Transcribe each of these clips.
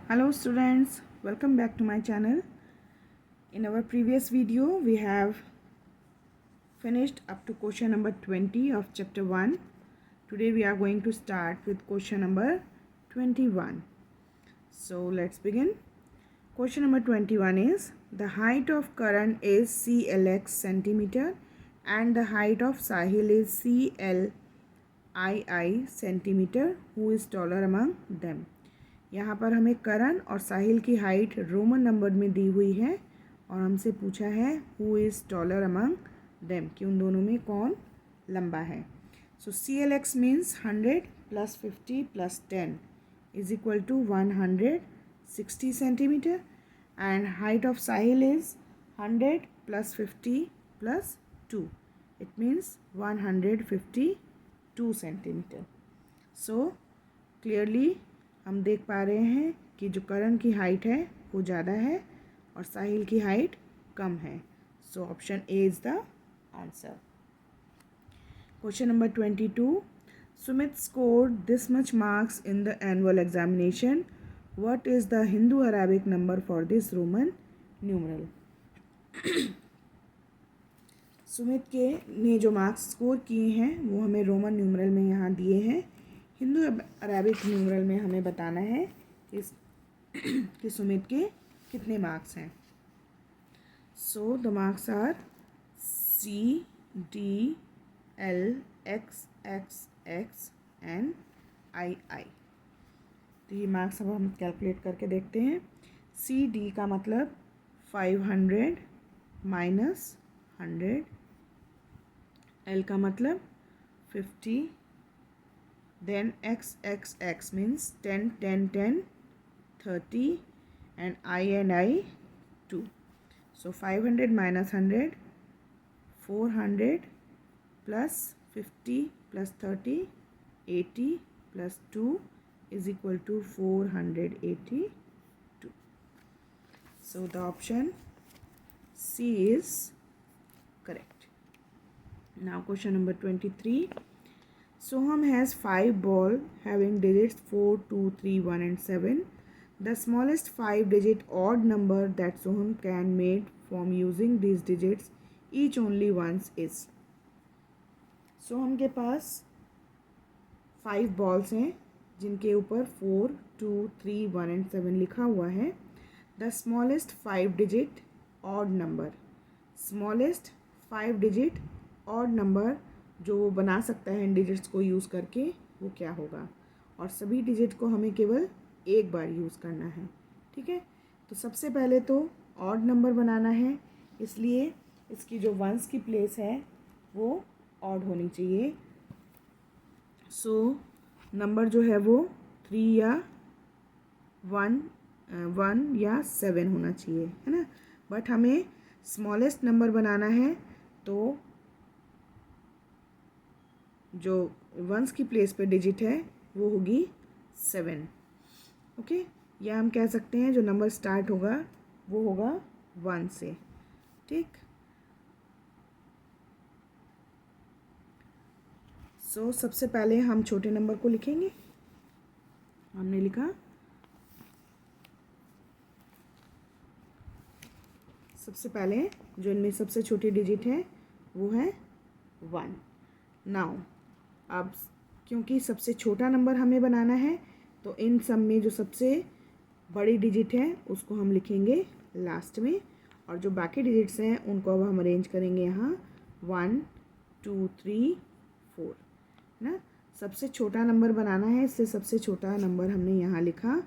Hello students, welcome back to my channel. In our previous video we have finished up to question number 20 of chapter 1. Today we are going to start with question number 21. So let's begin. Question number 21 is the height of Karan is CLX centimeter and the height of Sahil is CLII centimeter. Who is taller among them? यहाँ पर हमें करण और साहिल की height Roman number में दी हुई है और हमसे पूछा है who is taller among them, कि उन दोनों में कौन लंबा है. So CLX means 100 + 50 + 10 is equal to 160 centimetre and height of Sahil is 100 + 50 + 2 it means 152 centimetre. So clearly हम देख पा रहे हैं कि जो करण की हाइट है वो ज़्यादा है और साहिल की हाइट कम है. So option A is the answer. Question number 22. Sumit scored this much marks in the annual examination. What is the Hindu Arabic number for this Roman numeral. Sumit के ने जो मार्क्स स्कोर किए हैं वो हमें रोमन न्यूमरल में यहाँ दिए हैं. हिंदू अरेबिक न्यूमरल में हमें बताना है कि सुमित के कितने मार्क्स हैं. So the marks are CDL XXX and II. तो ये मार्क्स अब हम कैलकुलेट करके देखते हैं. CD का मतलब 500 माइनस 100, L का मतलब 50, then XXX means 10 10 10 30 and I 2. So 500 minus 100, 400 plus 50 plus 30, 80 plus 2 is equal to 482. So the option C is correct. Now question number 23. Soham has 5 balls having digits 4, 2, 3, 1 and 7. The smallest 5-digit odd number that Soham can make from using these digits each only once is. सोहम के पास 5 balls हैं जिनके ऊपर 4, 2, 3, 1 and 7 लिखा हुआ है. The smallest 5-digit odd number. Smallest 5-digit odd number जो वो बना सकता है इन डिजिट्स को यूज़ करके वो क्या होगा. और सभी डिजिट को हमें केवल एक बार यूज़ करना है. ठीक है, तो सबसे पहले तो ऑड नंबर बनाना है, इसलिए इसकी जो वंस की प्लेस है वो ऑड होनी चाहिए. सो नंबर जो है वो 3 या 1 या 7 होना चाहिए, है ना. बट हमें स्मॉलेस्ट नंबर बनाना है तो जो वंस की प्लेस पे डिजिट है वो होगी 7. ओके, या हम कह सकते हैं जो नंबर स्टार्ट होगा वो होगा 1 से. ठीक, सो सबसे पहले हम छोटे नंबर को लिखेंगे. हमने लिखा सबसे पहले जो इनमें सबसे छोटी डिजिट है वो है 1. नाउ अब क्योंकि सबसे छोटा नंबर हमें बनाना है तो इन सब में जो सबसे बड़ी डिजिट है उसको हम लिखेंगे लास्ट में, और जो बाकी डिजिट्स हैं उनको अब हम अरेंज करेंगे यहाँ 1 2 3 4, ना. सबसे छोटा नंबर बनाना है, इससे सबसे छोटा नंबर हमने यहाँ लिखा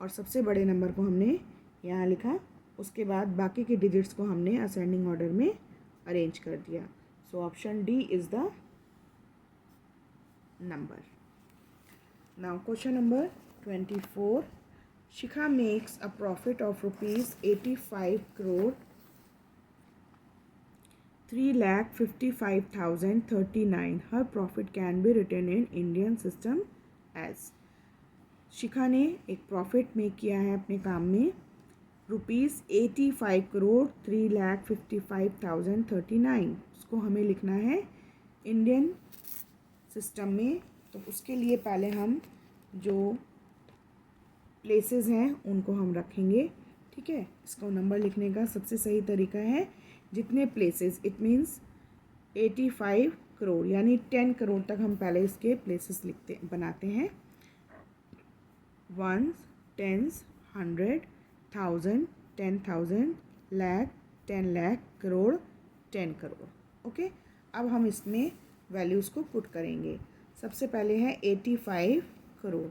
और सबसे बड़े नंबर को हमने यहाँ लिखा. उसके बाद बाकी के डिजिट्स को हमने असेंडिंग ऑर्डर में अरेंज कर दिया. So option D is the number. Now question number 24. Shikha makes a profit of rupees 85 crore 3,55,039. Her profit can be written in Indian system as. शिखा ने एक प्रॉफिट मेक किया है अपने काम में ₹85 करोड़ 3,55,039. उसको हमें लिखना है इंडियन सिस्टम में. तो उसके लिए पहले हम जो प्लेसेस हैं उनको हम रखेंगे, ठीक है। इसको नंबर लिखने का सबसे सही तरीका है जितने प्लेसेस, इट मीन्स 85 करोड़ यानी 10 करोड़ तक हम पहले इसके प्लेसेस बनाते हैं। 1, 10, 100, 1000, 10,000, लाख, 10 लाख, करोड़, 10 करोड़। ओके, अब हम इसमें वैल्यूज़ को पुट करेंगे। सबसे पहले है 85 करोड़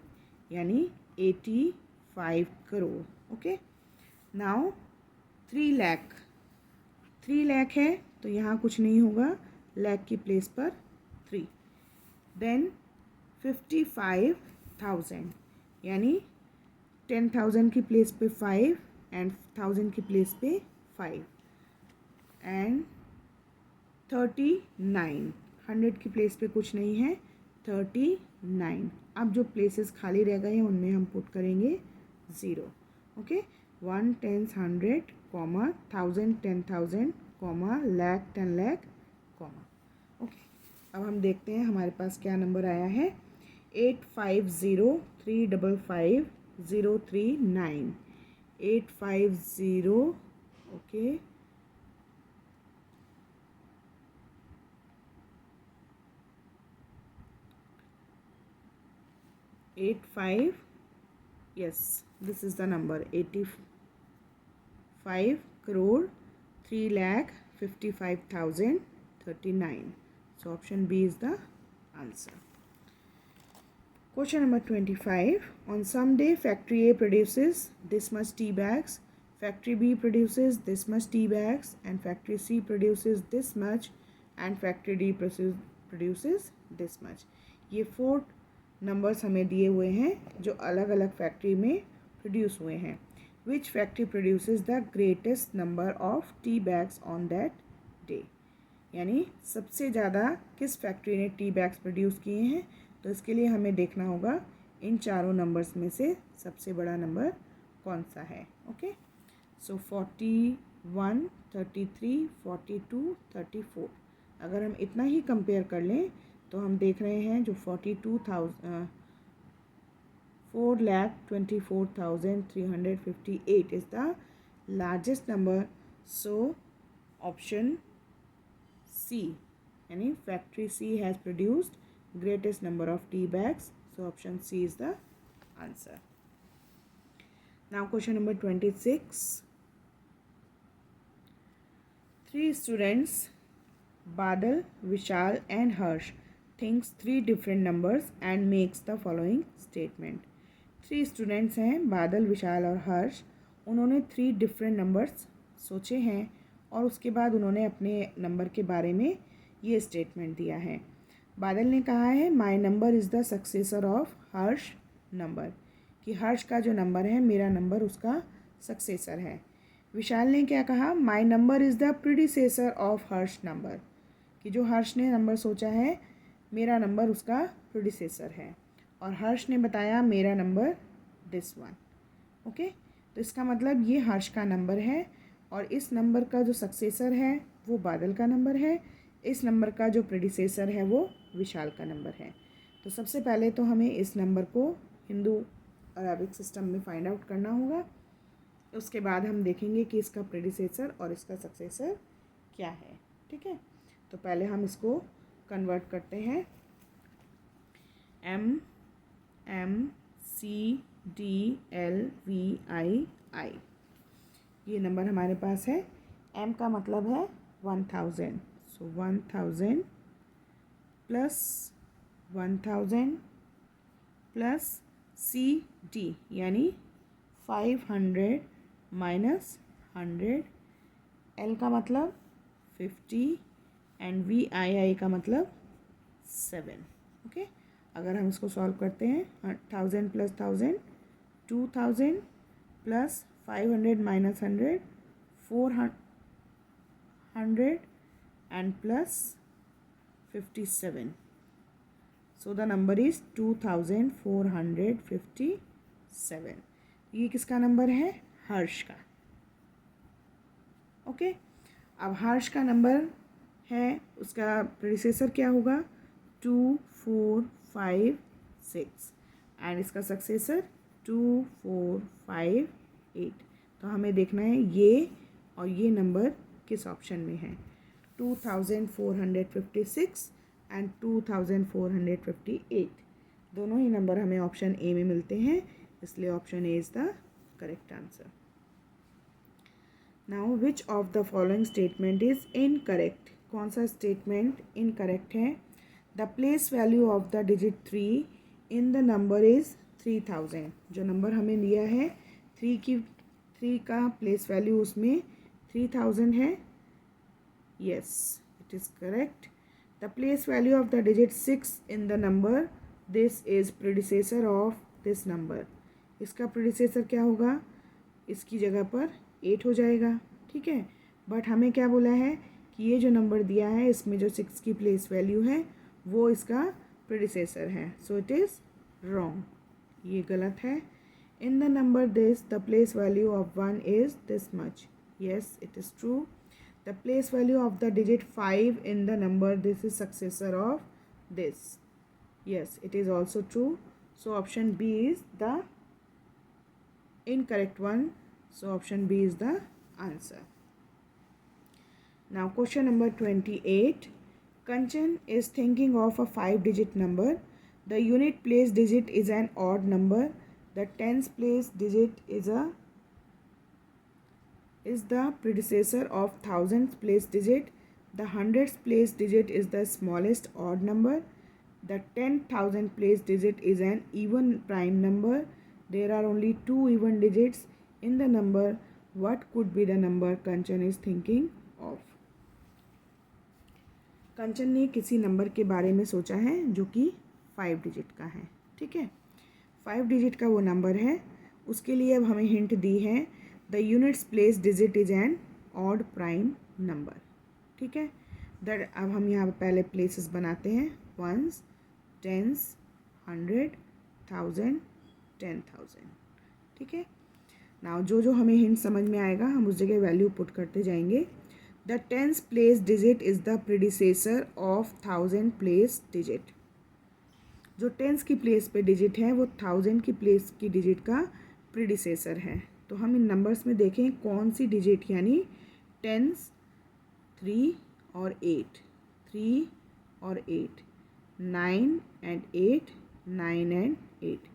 यानी 85 करोड़। ओके, नाउ 3 लाख, 3 लाख है तो यहाँ कुछ नहीं होगा, लाख की प्लेस पर 3। देन 55,000 यानी 10,000 की प्लेस पे 5 एंड 1000 की प्लेस पे 5 एंड 39, 100 की प्लेस पे कुछ नहीं है, 39। अब जो प्लेसेस खाली रह गए हैं उनमें हम पुट करेंगे 0। Okay, 1 10 100 comma 1000 10,000 comma lakh 10 lakh comma. Okay, अब हम देखते हैं हमारे पास क्या नंबर आया है। 850355039, 850। Okay, 85, yes, this is the number 85 crore 3,55,039. So option B is the answer. Question number 25. On some day factory A produces this much tea bags, factory B produces this much tea bags, and factory C produces this much, and factory D produces this much. ये 4 numbers हमें दिए हुए हैं जो अलग अलग factory में produce हुए हैं। Which factory produces the greatest number of tea bags on that day, यानी सबसे ज़्यादा किस फैक्ट्री ने टी बैग्स प्रोड्यूस किए हैं। तो इसके लिए हमें देखना होगा इन चारों नंबर्स में से सबसे बड़ा नंबर कौन सा है। ओके, सो 41, 33, 42, 34। अगर हम इतना ही कंपेयर कर लें तो हम देख रहे हैं जो 4,24,358 is the largest number. So option c यानी factory c has produced greatest number of tea bags. So option C is the answer. Now question number 26. 3 students, Badal, Vishal and Harsh, thinks 3 different numbers and makes the following statement. 3 students हैं बादल, विशाल और हर्ष। उन्होंने 3 different numbers सोचे हैं और उसके बाद उन्होंने अपने नंबर के बारे में ये स्टेटमेंट दिया है। बादल ने कहा है my number is the successor of Harsh number, कि हर्ष का जो नंबर है मेरा नंबर उसका सक्सेसर है। विशाल ने क्या कहा, my number is the predecessor of Harsh number, कि जो हर्ष ने नंबर सोचा है मेरा नंबर उसका प्रीडिसेसर है। और हर्ष ने बताया मेरा नंबर दिस वन। ओके, तो इसका मतलब ये हर्ष का नंबर है और इस नंबर का जो सक्सेसर है वो बादल का नंबर है, इस नंबर का जो प्रेडिसेसर है वो विशाल का नंबर है। तो सबसे पहले तो हमें इस नंबर को हिंदू अरबिक सिस्टम में फाइंड आउट करना होगा। उसके बाद हम देखेंगे कि इसका प्रेडिसेसर और इसका सक्सेसर क्या है। ठीक है, तो पहले हम इसको कन्वर्ट करते हैं। M C D L V I I, ये नंबर हमारे पास है। M का मतलब है 1000, सो 1000 प्लस 1000 प्लस सी डी यानी 500 माइनस 100, एल का मतलब 50 एंड वी आई आई का मतलब 7। ओके, अगर हम इसको सॉल्व करते हैं 1000 plus 1000 2000 plus 500 minus 100 400 and plus 57, so the number is 2457। ये किसका नंबर है, हर्ष का। ओके, अब हर्ष का नंबर है, उसका प्रेडिसेसर क्या होगा 2456 एंड इसका सक्सेसर 2458। तो हमें देखना है ये और ये नंबर किस ऑप्शन में है, 2456 एंड 2458। दोनों ही नंबर हमें ऑप्शन ए में मिलते हैं, इसलिए option A is the correct answer. Now which of the following statement is incorrect? कौन सा स्टेटमेंट इनकरेक्ट है? The place value of the digit 3 in the number is 3000। जो नंबर हमें दिया है 3 का प्लेस वैल्यू उसमें 3000 है। Yes, it is correct. The place value of the digit 6 in the number, this is predecessor of this number. इसका predecessor क्या होगा? इसकी जगह पर 8 हो जाएगा, ठीक है। बट हमें क्या बोला है कि ये जो नंबर दिया है इसमें जो 6 की प्लेस वैल्यू है वो इसका प्रेडिसेसर है, सो इट इज़ रॉन्ग, ये गलत है। इन the number this the place value of 1 is this much. Yes, it is true. The place value of the digit 5 in the number, this is successor of this. Yes, it is also true. So option B is the incorrect one. So option B is the answer. Now question number 28. Kanchan is thinking of a 5-digit number. The unit place digit is an odd number. The tens place digit is the predecessor of thousands place digit. The hundreds place digit is the smallest odd number. The 10,000 place digit is an even prime number. There are only 2 even digits in the number. What could be the number Kanchan is thinking of? कंचन ने किसी number के बारे में सोचा है जो कि 5 digit का है, ठीक है। 5 डिजिट का वो नंबर है, उसके लिए अब हमें हिंट दी है the units place digit is an odd prime number, ठीक है। अब हम यहाँ पहले प्लेसेस बनाते हैं, वंस, टेंस, 100, 1000, 10,000, ठीक है। नाउ जो जो हमें हिंट समझ में आएगा हम उस जगह वैल्यू पुट करते जाएंगे। The tens place digit is the predecessor of 1000 place digit. जो टेंस की प्लेस पे डिजिट है वो 1000 की प्लेस की डिजिट का प्रेडिसेसर है। तो हम इन नंबर्स में देखें कौन सी डिजिट, यानी टेंस 3 और 8, 3 और 8, 9 एंड 8, 9 एंड 8।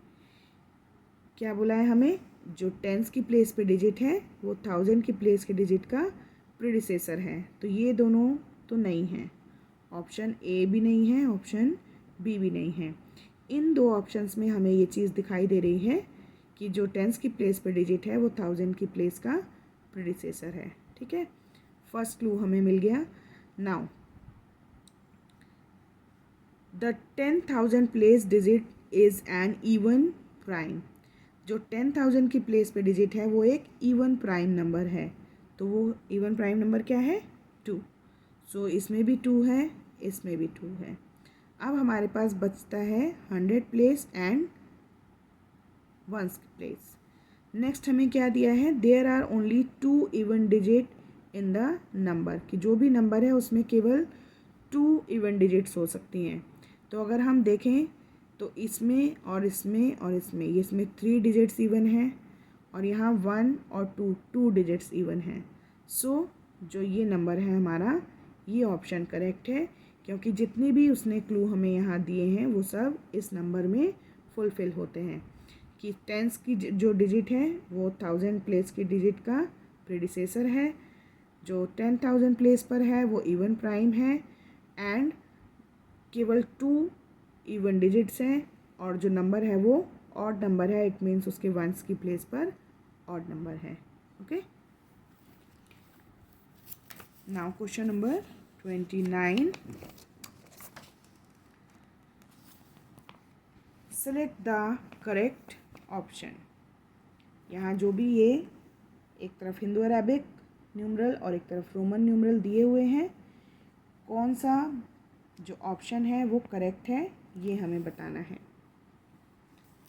क्या बोला है हमें? जो टेंस की प्लेस पे डिजिट है वो 1000 की प्लेस के डिजिट का प्रेडिसेसर है। तो ये दोनों तो नहीं हैं, ऑप्शन ए भी नहीं है, ऑप्शन बी भी नहीं है। इन दो ऑप्शंस में हमें ये चीज़ दिखाई दे रही है कि जो टेंस की प्लेस पे डिजिट है वो 1000 की प्लेस का प्रेडिसेसर है, ठीक है। फर्स्ट क्लू हमें मिल गया। Now the 10,000 place digit is an even prime. जो 10,000 की प्लेस पे डिजिट है वो एक इवन प्राइम नंबर है। तो वो इवन प्राइम नंबर क्या है? 2। सो इसमें भी 2 है, इसमें भी 2 है। अब हमारे पास बचता है 100 place and ones place. Next हमें क्या दिया है? There are only 2 even digit in the number, कि जो भी नंबर है उसमें केवल 2 इवन डिजिट्स हो सकती हैं। तो अगर हम देखें तो इसमें और इसमें और इसमें, ये इसमें 3 डिजिट्स इवन हैं और यहाँ 1 और 2 डिजिट्स इवन हैं। सो जो ये नंबर है हमारा, ये ऑप्शन करेक्ट है, क्योंकि जितने भी उसने क्लू हमें यहाँ दिए हैं वो सब इस नंबर में फुलफ़िल होते हैं। कि टेंस की जो डिजिट है वो 1000 प्लेस की डिजिट का प्रेडिसेसर है, जो 10,000 प्लेस पर है वो इवन प्राइम है, एंड केवल 2 इवन डिजिट्स हैं, और जो नंबर है वो ऑड नंबर है, इट मीन्स उसके वंस की प्लेस पर ऑड नंबर है। Okay, now question number 29। Select the correct option. यहाँ जो भी ये एक तरफ हिंदू अरेबिक न्यूमरल और एक तरफ रोमन न्यूमरल दिए हुए हैं, कौन सा जो ऑप्शन है वो करेक्ट है ये हमें बताना है।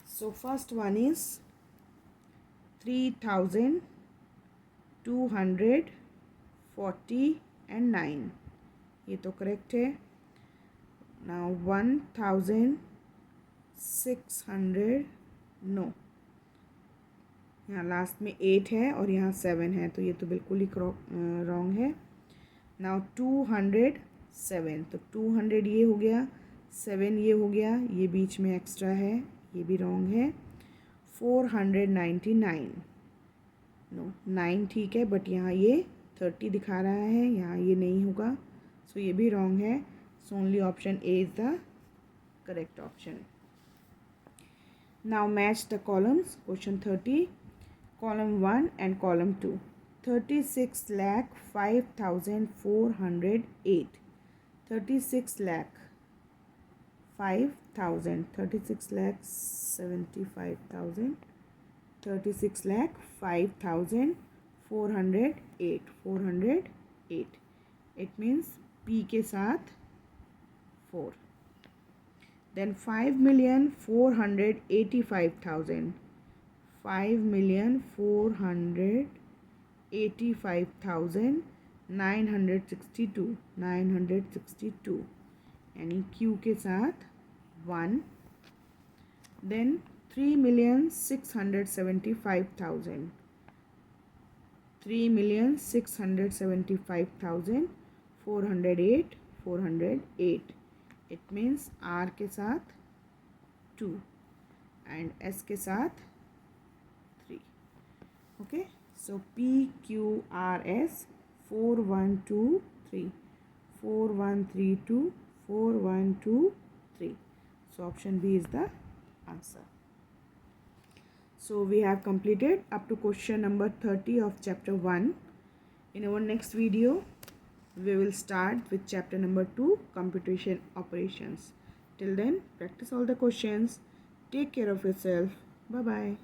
सो फर्स्ट वन इज 3249, ये तो करेक्ट है। Now 1600, no. यहाँ लास्ट में 8 है और यहाँ 7 है, तो ये तो बिल्कुल ही रॉन्ग है। नाउ 207, तो 200 ये हो गया, 7 ये हो गया, ये बीच में एक्स्ट्रा है, ये भी रॉन्ग है। 499, नो 9 ठीक है, बट यहाँ ये 30 दिखा रहा है, यहाँ ये नहीं होगा, सो ये भी रॉन्ग है। So only option A is the correct option. Now match the columns. Question 30, column 1 and column 2, 36,05,408, 36 lakh 5,000, 36 lakh 75,000, 36 lakh 5,408, 408, it means P के साथ 4। then 5,485,000, 5,485,962, 962 यानी Q के साथ 1। देन 3,675,000, 3,675,408, 408, इट मीन्स R के साथ 2 एंड S के साथ 3। okay, so PQRS 4123, 4132, 4123, so option B is the answer. So we have completed up to question number 30 of chapter 1. In our next video we will start with chapter number 2, computation operations. Till then, practice all the questions. Take care of yourself. Bye bye.